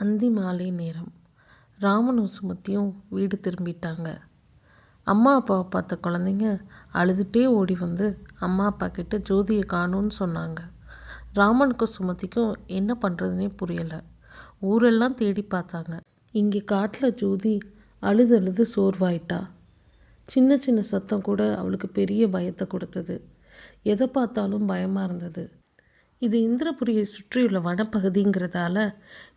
அந்தி மாலை நேரம். ராமனும் சுமத்தியும் வீடு திரும்பிட்டாங்க. அம்மா அப்பாவை பார்த்த குழந்தைங்க அழுதுகிட்டே ஓடி வந்து அம்மா அப்பா கிட்ட ஜோதியை காணோன்னு சொன்னாங்க. ராமனுக்கும் சுமதிக்கும் என்ன பண்ணுறதுனே புரியலை. ஊரெல்லாம் தேடி பார்த்தாங்க. இங்கே காட்டில் ஜோதி அழுது அழுது சோர்வாயிட்டா. சின்ன சின்ன சத்தம் கூட அவளுக்கு பெரிய பயத்தை கொடுத்தது. எதை பார்த்தாலும் பயமாக இருந்தது. இது இந்திரபுரியை சுற்றியுள்ள வனப்பகுதிங்கிறதால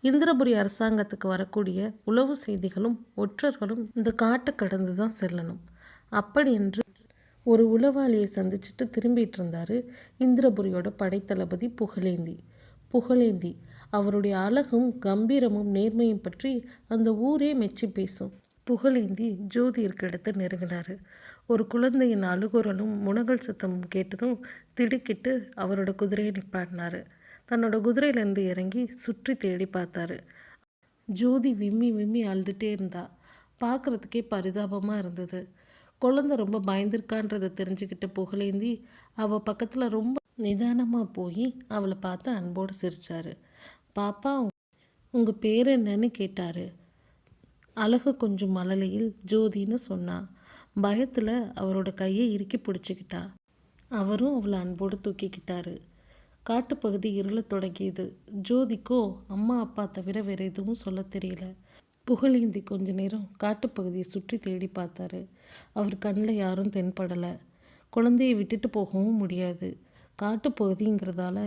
இந்திரபுரி அரசாங்கத்துக்கு வரக்கூடிய உளவு செய்திகளும் ஒற்றர்களும் இந்த காட்டை கடந்து தான் செல்லணும். அப்படி என்று ஒரு உளவாளியை சந்திச்சுட்டு திரும்பிட்டு இருந்தார் இந்திரபுரியோட படைத்தளபதி புகழேந்தி. அவருடைய அழகும் கம்பீரமும் நேர்மையும் பற்றி அந்த ஊரே மெச்சி பேசும். புகழேந்தி ஜோதி இருக்க இடத்த நெருங்கினார். ஒரு குழந்தையின் அழுகுரலும் முனகல் சத்தமும் கேட்டதும் திடுக்கிட்டு அவரோட குதிரையை நிப்பாட்டினார். தன்னோட குதிரையிலேருந்து இறங்கி சுற்றி தேடி பார்த்தாரு. ஜோதி விம்மி விம்மி அழுதுகிட்டே இருந்தா. பார்க்குறதுக்கே பரிதாபமாக இருந்தது. குழந்தை ரொம்ப பயந்துருக்கான்றதை தெரிஞ்சுக்கிட்ட புகழேந்தி அவள் பக்கத்தில் ரொம்ப நிதானமாக போய் அவளை பார்த்து அன்போடு சிரித்தார். பாப்பா, உங்கள் பேர் என்னன்னு கேட்டார். அழகு கொஞ்சம் மழலையில் ஜோதின்னு சொன்னா. பயத்தில் அவரோட கையை இறுக்கி பிடிச்சிக்கிட்டா. அவரும் அவளை அன்போடு தூக்கிக்கிட்டாரு. காட்டுப்பகுதி இருள தொடங்கியது. ஜோதிக்கோ அம்மா அப்பா தவிர வேறு எதுவும் சொல்ல தெரியல. புகழேந்தி கொஞ்ச நேரம் காட்டுப்பகுதியை சுற்றி தேடி பார்த்தாரு. அவர் கண்ணில் யாரும் தென்படலை. குழந்தையை விட்டுட்டு போகவும் முடியாது. காட்டுப்பகுதிங்கிறதால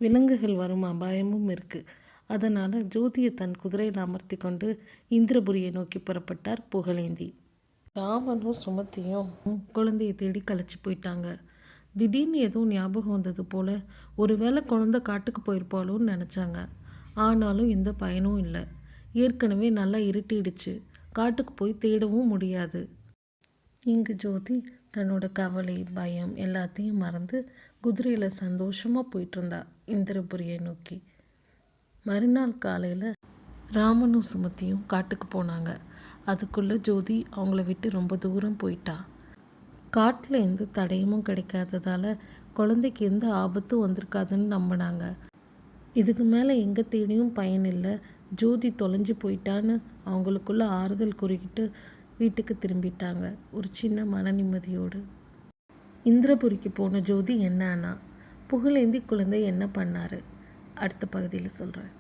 விலங்குகள் வரும் அபாயமும் இருக்குது. அதனால் ஜோதியை தன் குதிரையில் அமர்த்தி கொண்டு இந்திரபுரியை நோக்கி புறப்பட்டார் புகழேந்தி. ராமனும் சுமத்தியும் குழந்தையை தேடி களைச்சி போயிட்டாங்க. திடீர்னு எதுவும் ஞாபகம் வந்தது போல் ஒருவேளை குழந்தை காட்டுக்கு போயிருப்பாளோன்னு நினச்சாங்க. ஆனாலும் எந்த பயனும் இல்லை. ஏற்கனவே நல்லா இருட்டிடுச்சு. காட்டுக்கு போய் தேடவும் முடியாது. இங்கு ஜோதி தன்னோட கவலை பயம் எல்லாத்தையும் மறந்து குதிரையில் சந்தோஷமாக போயிட்டுருந்தா இந்திரபுரியை நோக்கி. மறுநாள் காலையில் ராமனும் சுமத்தியும் காட்டுக்கு போனாங்க. அதுக்குள்ளே ஜோதி அவங்கள விட்டு ரொம்ப தூரம் போயிட்டா. காட்டில் எந்த தடயமும் கிடைக்காததால் குழந்தைக்கு எந்த ஆபத்தும் வந்திருக்காதுன்னு நம்பினாங்க. இதுக்கு மேலே எங்கே தேடியும் பயனில்லை. ஜோதி தொலைஞ்சு போயிட்டான்னு அவங்களுக்குள்ள ஆறுதல் கூறிக்கிட்டு வீட்டுக்கு திரும்பிட்டாங்க ஒரு சின்ன மன நிம்மதியோடு. இந்திரபுரிக்கு போன ஜோதி என்ன ஆனா, புகழேந்தி குழந்தை என்ன பண்ணார், அடுத்த பகுதியில் சொல்கிறேன்.